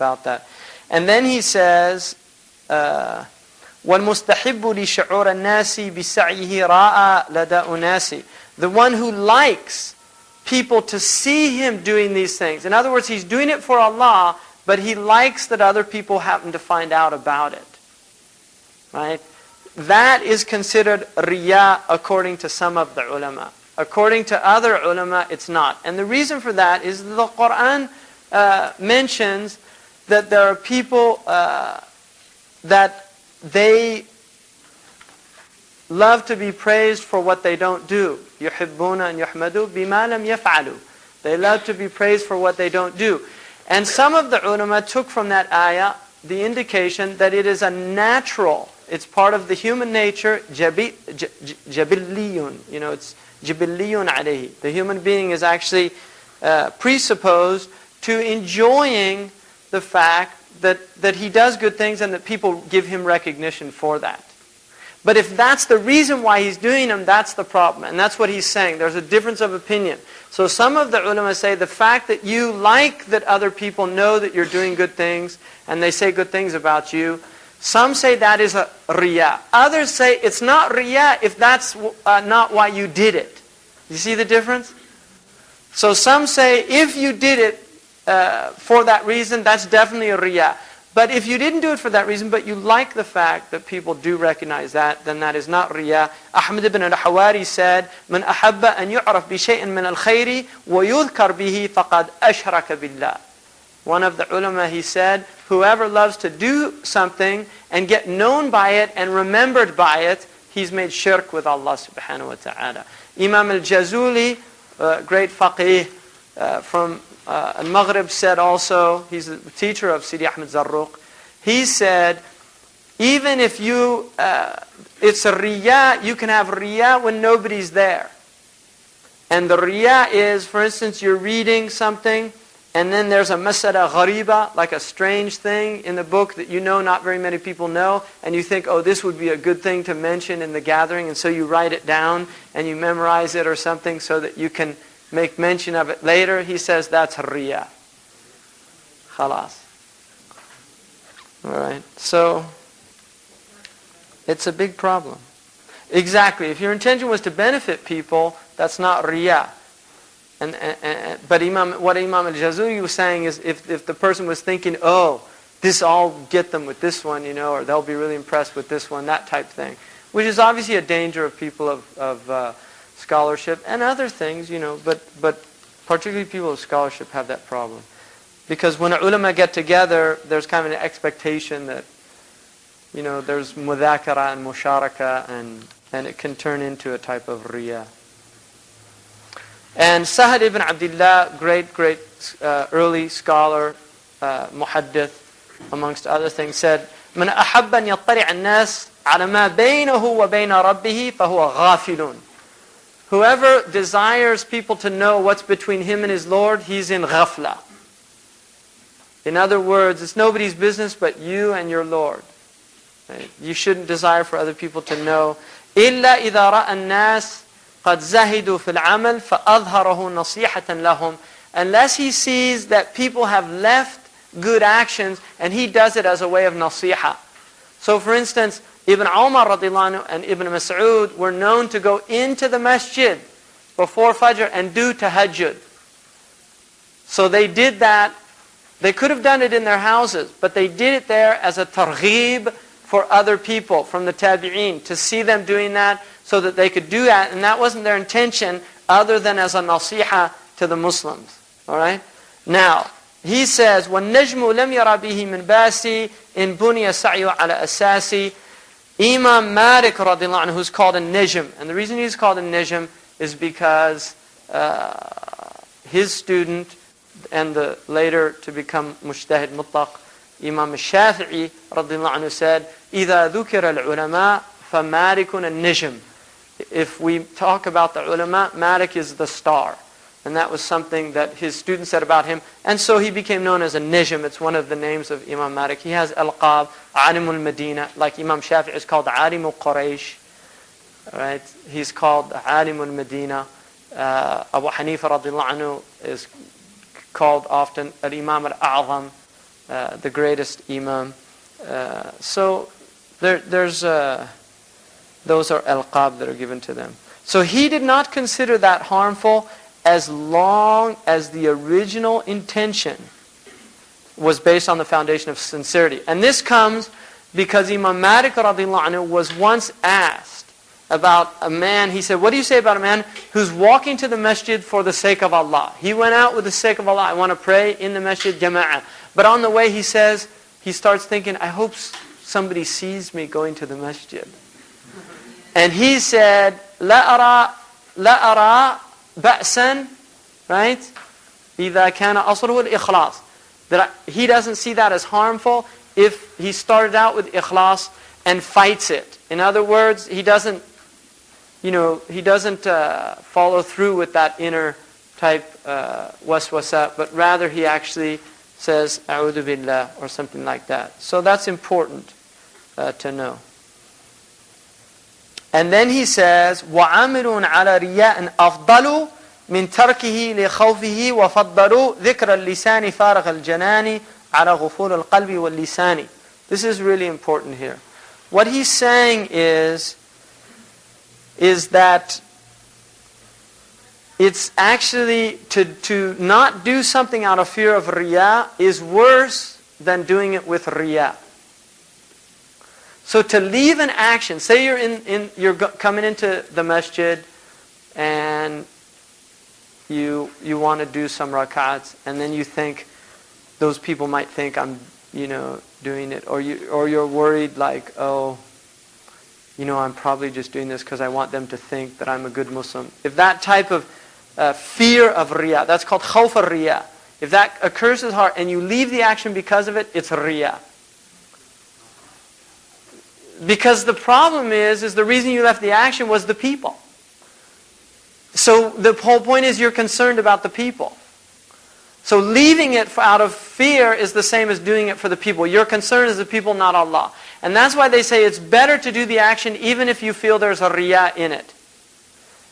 about that. And then he says, وَالْمُسْتَحِبُّ لِشُعُورَ النَّاسِ بِسَعْيِهِ رَاءَ لَدَى أُنَاسِ. The one who likes people to see him doing these things. In other words, he's doing it for Allah, but he likes that other people happen to find out about it. Right? That is considered riya according to some of the ulama. According to other ulama, it's not. And the reason for that is the Quran mentions that there are people that they love to be praised for what they don't do. يُحِبُّونَ أَن يُحْمَدُوا بِمَا لَمْ يَفْعَلُوا. They love to be praised for what they don't do. And some of the ulama took from that ayah the indication that it is a natural, it's part of the human nature, jabilliyun. It's jibilliyun alayhi. The human being is actually presupposed to enjoying the fact that he does good things and that people give him recognition for that. But if that's the reason why he's doing them, that's the problem. And that's what he's saying. There's a difference of opinion. So some of the ulama say the fact that you like that other people know that you're doing good things and they say good things about you, some say that is a riya. Others say it's not riya if that's not why you did it. You see the difference? So some say if you did it for that reason, that's definitely a riya. But if you didn't do it for that reason, but you like the fact that people do recognize that, then that is not riya. Ahmad ibn al-Hawari said, "Man ahabba an yu'raf bi shay'in min al-khayri wa yudhkar bihi faqad ashraka billah." One of the ulama, he said, whoever loves to do something and get known by it and remembered by it, he's made shirk with Allah subhanahu wa ta'ala. Imam al-Jazuli, great faqih from Al-Maghrib, said also, he's the teacher of Sidi Ahmed Zarruq, he said, even if it's a riya, you can have riya when nobody's there. And the riya is, for instance, you're reading something, and then there's a masala ghariba, like a strange thing in the book that you know not very many people know, and you think, oh, this would be a good thing to mention in the gathering, and so you write it down, and you memorize it or something so that you can make mention of it later. He says that's riya. Khalas. Alright, so it's a big problem. Exactly. If your intention was to benefit people, that's not riya. But what Imam al-Jazuli was saying is if the person was thinking, oh, I'll get them with this one, or they'll be really impressed with this one, that type thing. Which is obviously a danger of people of scholarship and other things, but particularly people of scholarship have that problem. Because when ulama get together, there's kind of an expectation that, there's mudhakara and musharaka, and it can turn into a type of riya. And Sahad ibn Abdullah, great early scholar, muhaddith, amongst other things, said, "Man ahabba an yattari' an-nas 'ala ma baynahu wa bayna rabbih fa huwa ghafilun." Whoever desires people to know what's between him and his Lord, he's in ghafla. In other words, it's nobody's business but you and your Lord. Right? You shouldn't desire for other people to know. إِلَّا إِذَا رَأَى النَّاسِ قَدْ زَهِدُوا فِي الْعَمَلِ فَأَظْهَرَهُ نَصِيحَةً لَهُمْ. Unless he sees that people have left good actions and he does it as a way of nasiha. So for instance, Ibn Umar radiallahu anhu and Ibn Mas'ud were known to go into the masjid before Fajr and do tahajjud. So they did that. They could have done it in their houses, but they did it there as a targhib for other people from the tabi'een, to see them doing that so that they could do that. And that wasn't their intention other than as a nasiha to the Muslims. Alright? Now, he says, وَالنَّجْمُ لَمْ يَرَى بِهِ مِنْ بَاسِ إِنْ بُنِيَ سَعْيُ عَلَى أَسَاسِ. Imam Malik radiallahu anhu, who's called a Najm. And the reason he's called a Najm is because his student, and the later to become Mujtahid Mutlaq, Imam Shafi'i radiallahu anhu said, إِذَا ذُكِرَ الْعُلَمَاء فَمَالِكٌ النَّجْمُ. If we talk about the ulama, Malik is the star. And that was something that his students said about him. And so he became known as a Najm. It's one of the names of Imam Malik. He has Alqab, Alimul Medina, like Imam Shafi'i is called Alimul Quraysh. Right? He's called Alimul Medina. Abu Hanifa radiallahu anhu is called often Al-Imam Al-A'zam. the greatest imam. So there's those are alqab that are given to them. So he did not consider that harmful as long as the original intention was based on the foundation of sincerity. And this comes because Imam Malik radiallahu anhu was once asked about a man. He said, what do you say about a man who's walking to the masjid for the sake of Allah? He went out with the sake of Allah. I want to pray in the masjid jama'ah. But on the way he says, he starts thinking, I hope somebody sees me going to the masjid. And he said, لا أرى بأسا, right? إذا كان أصله الإخلاص. That he doesn't see that as harmful if he started out with ikhlas and fights it. In other words, he doesn't follow through with that inner type waswasa, but rather he actually says "A'udhu billah" or something like that. So that's important to know. And then he says, وَعَامِلٌ عَلَى رِيَاءٍ أَفْضَلُ مِنْ تَرْكِهِ لِخَوْفِهِ وَفَضَّلُوا ذِكْرَ اللِّسَانِ فَارَغَ الْجَنَانِ عَلَى غُفُولِ الْقَلْبِ وَاللِّسَانِ. This is really important here. What he's saying is that it's actually to not do something out of fear of riyā is worse than doing it with riyā. So to leave an action, say you're coming into the masjid and you want to do some rak'ats, and then you think those people might think I'm doing it, or you're worried like, oh, I'm probably just doing this because I want them to think that I'm a good Muslim. If that type of fear of riyā, that's called khawf ar-riyā. If that occurs in the heart and you leave the action because of it, it's riyā. Because the problem is the reason you left the action was the people. So the whole point is you're concerned about the people. So leaving it out of fear is the same as doing it for the people. Your concern is the people, not Allah. And that's why they say it's better to do the action even if you feel there's a riyā in it.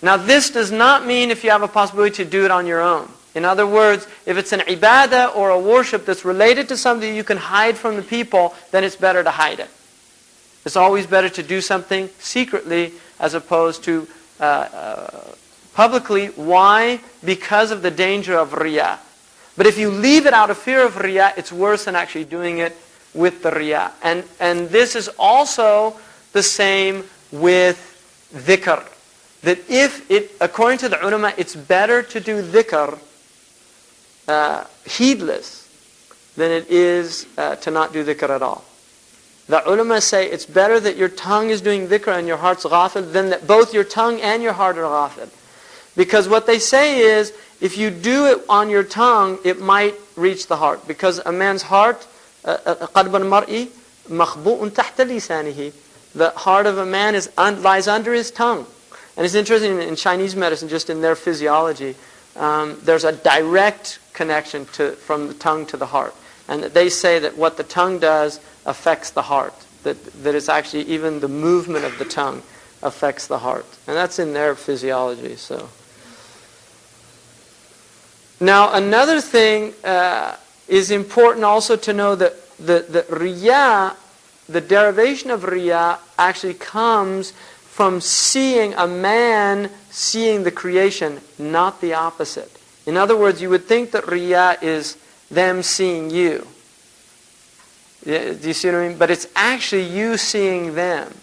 Now this does not mean if you have a possibility to do it on your own. In other words, if it's an ibadah or a worship that's related to something you can hide from the people, then it's better to hide it. It's always better to do something secretly as opposed to publicly. Why? Because of the danger of riyā. But if you leave it out of fear of riyā, it's worse than actually doing it with the riyā. And this is also the same with dhikr. That according to the ulama, it's better to do dhikr heedless than it is to not do dhikr at all. The ulama say it's better that your tongue is doing dhikr and your heart's ghafil than that both your tongue and your heart are ghafil. Because what they say is, if you do it on your tongue, it might reach the heart. Because a man's heart, قَلْبَ الْمَرْءِ مَخْبُوءٌ تَحْتَ لِسَانِهِ. The heart of a man lies under his tongue. And it's interesting, in Chinese medicine, just in their physiology, there's a direct connection from the tongue to the heart. And they say that what the tongue does affects the heart. That it's actually even the movement of the tongue affects the heart. And that's in their physiology. So now another thing is important also to know that the riyā, the derivation of riyā actually comes from seeing a man seeing the creation, not the opposite. In other words, you would think that riyā is them seeing you. Do you see what I mean? But it's actually you seeing them.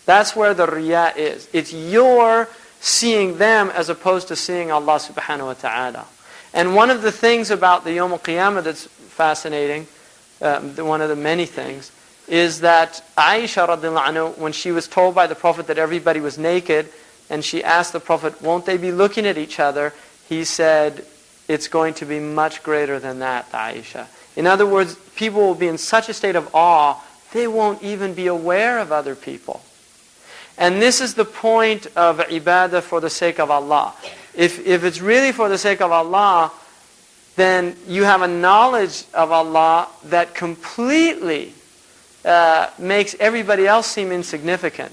That's where the riyā is. It's your seeing them as opposed to seeing Allah subhanahu wa ta'ala. And one of the things about the Yawm al-Qiyamah that's fascinating, one of the many things, is that Aisha radiallahu anha, when she was told by the Prophet that everybody was naked, and she asked the Prophet, won't they be looking at each other? He said, it's going to be much greater than that, Aisha. In other words, people will be in such a state of awe, they won't even be aware of other people. And this is the point of ibadah for the sake of Allah. If it's really for the sake of Allah, then you have a knowledge of Allah that completely makes everybody else seem insignificant.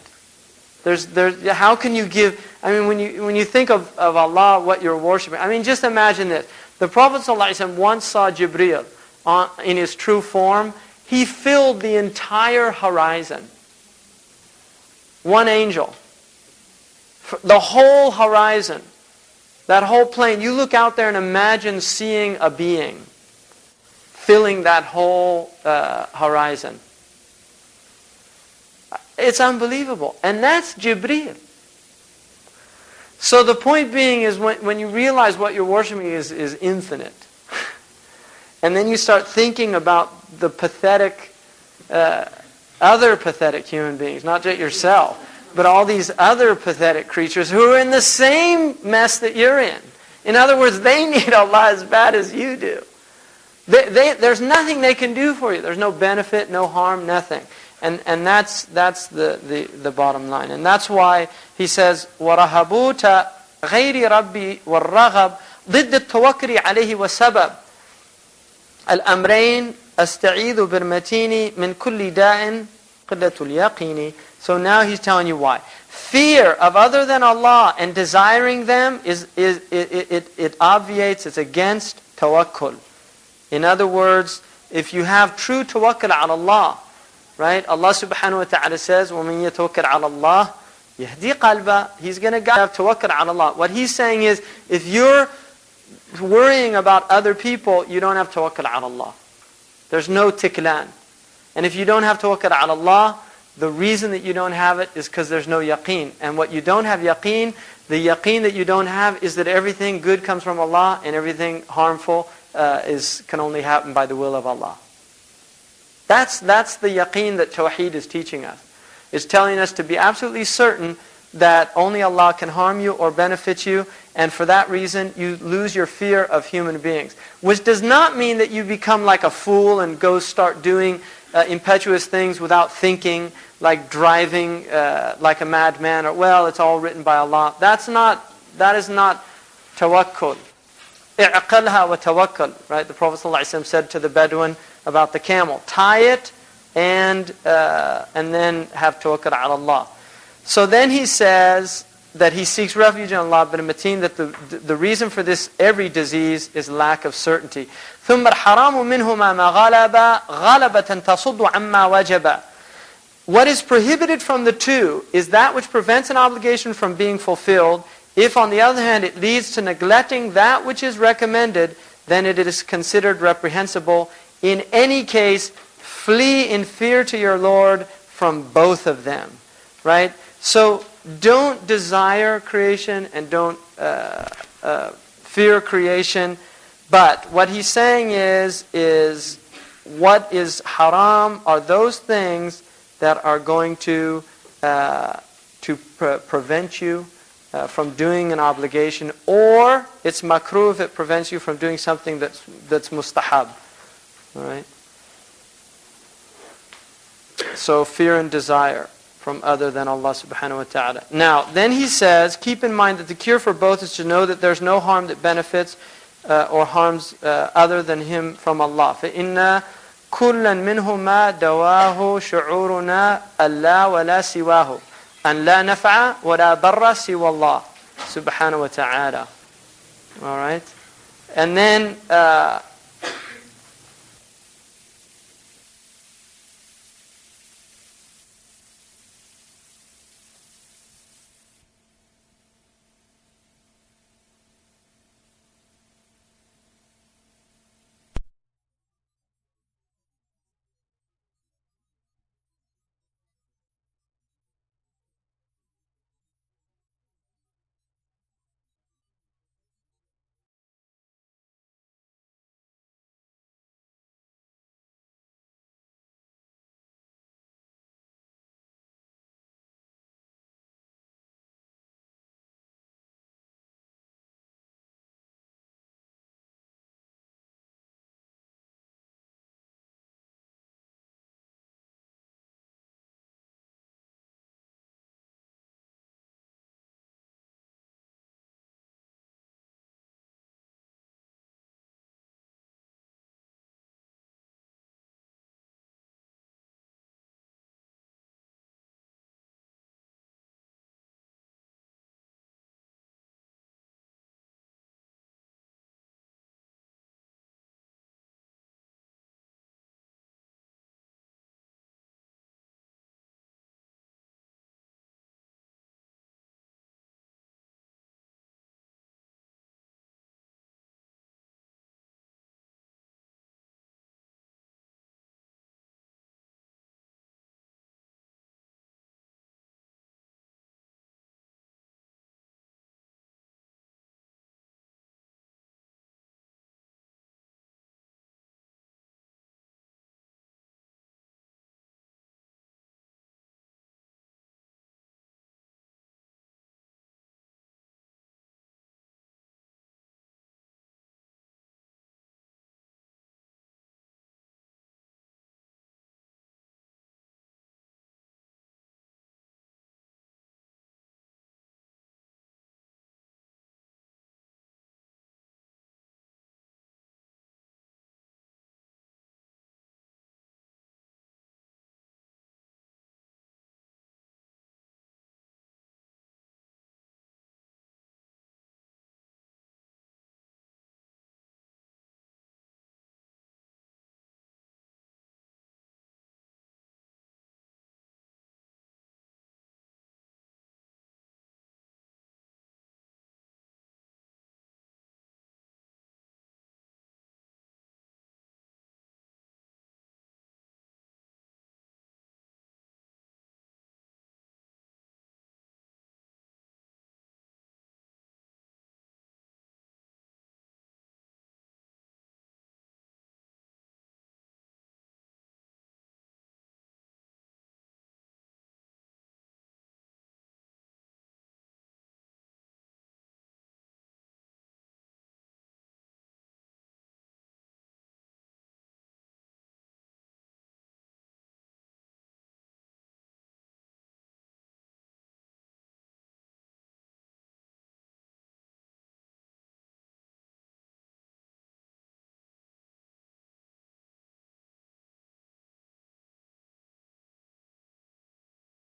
How can you give? I mean, when you think of Allah, what you're worshiping. I mean, just imagine this: the Prophet ﷺ once saw Jibreel, in his true form, he filled the entire horizon. One angel. The whole horizon. That whole plane. You look out there and imagine seeing a being filling that whole horizon. It's unbelievable. And that's Jibreel. So the point being is when you realize what you're worshiping is infinite. And then you start thinking about the pathetic, other pathetic human beings, not just yourself, but all these other pathetic creatures who are in the same mess that you're in. In other words, they need Allah as bad as you do. There's nothing they can do for you. There's no benefit, no harm, nothing. And that's the bottom line. And that's why he says, وَرَهَبُوتَ غَيْرِ رَبِّي وَالرَّغَبْ ضِدَّ التَّوَكُّلِ عَلَيْهِ وَالسَّبَبْ الْأَمْرَيْنِ أَسْتَعِيذُ بِرْمَتِينِ مِنْ كُلِّ دَاءٍ قِلَّةُ الْيَقِينِ. So now he's telling you why. Fear of other than Allah and desiring them it obviates, it's against tawakkul. In other words, if you have true tawakkul ala Allah, right? Allah subhanahu wa ta'ala says, وَمَنْ يَتَوَكَّلْ عَلَى اللَّهِ يَهْدِي قَلْبًا. He's going to guide tawakkul ala Allah. What he's saying is, if you're worrying about other people, you don't have tawakkul ala Allah. There's no tiklan. And if you don't have tawakkul ala Allah, the reason that you don't have it is because there's no yaqeen. And what you don't have yaqeen, the yaqeen that you don't have is that everything good comes from Allah and everything harmful can only happen by the will of Allah. That's the yaqeen that Tawheed is teaching us. It's telling us to be absolutely certain that only Allah can harm you or benefit you, and for that reason you lose your fear of human beings. Which does not mean that you become like a fool and go start doing impetuous things without thinking, like driving like a madman, or well, it's all written by Allah. That is not tawakkul. اعقلها وتوكل, right? The Prophet ﷺ said to the Bedouin about the camel, tie it and then have tawakkul ala Allah. So then he says that he seeks refuge in Allah, but in Mateen, that the reason for this every disease is lack of certainty. ثم الحرام منهما ما غلب غلبة تصد عما وجب. What is prohibited from the two is that which prevents an obligation from being fulfilled. If, on the other hand, it leads to neglecting that which is recommended, then it is considered reprehensible. In any case, flee in fear to your Lord from both of them. Right? So, don't desire creation and don't fear creation. But what he's saying is what is haram are those things that are going to prevent you from doing an obligation, or it's makruh if it prevents you from doing something that's mustahab. All right? So fear and desire from other than Allah subhanahu wa ta'ala. Now, then he says, keep in mind that the cure for both is to know that there's no harm that benefits or harms other than Him from Allah. فَإِنَّ كُلًّا مِنْهُمَا دَوَاهُ شُعُورُنَا أَلَّا وَلَا سِوَاهُ أَنْ لَا نَفْعَ وَلَا بَرَّ سِوَى اللَّهِ subhanahu wa ta'ala. All right? And then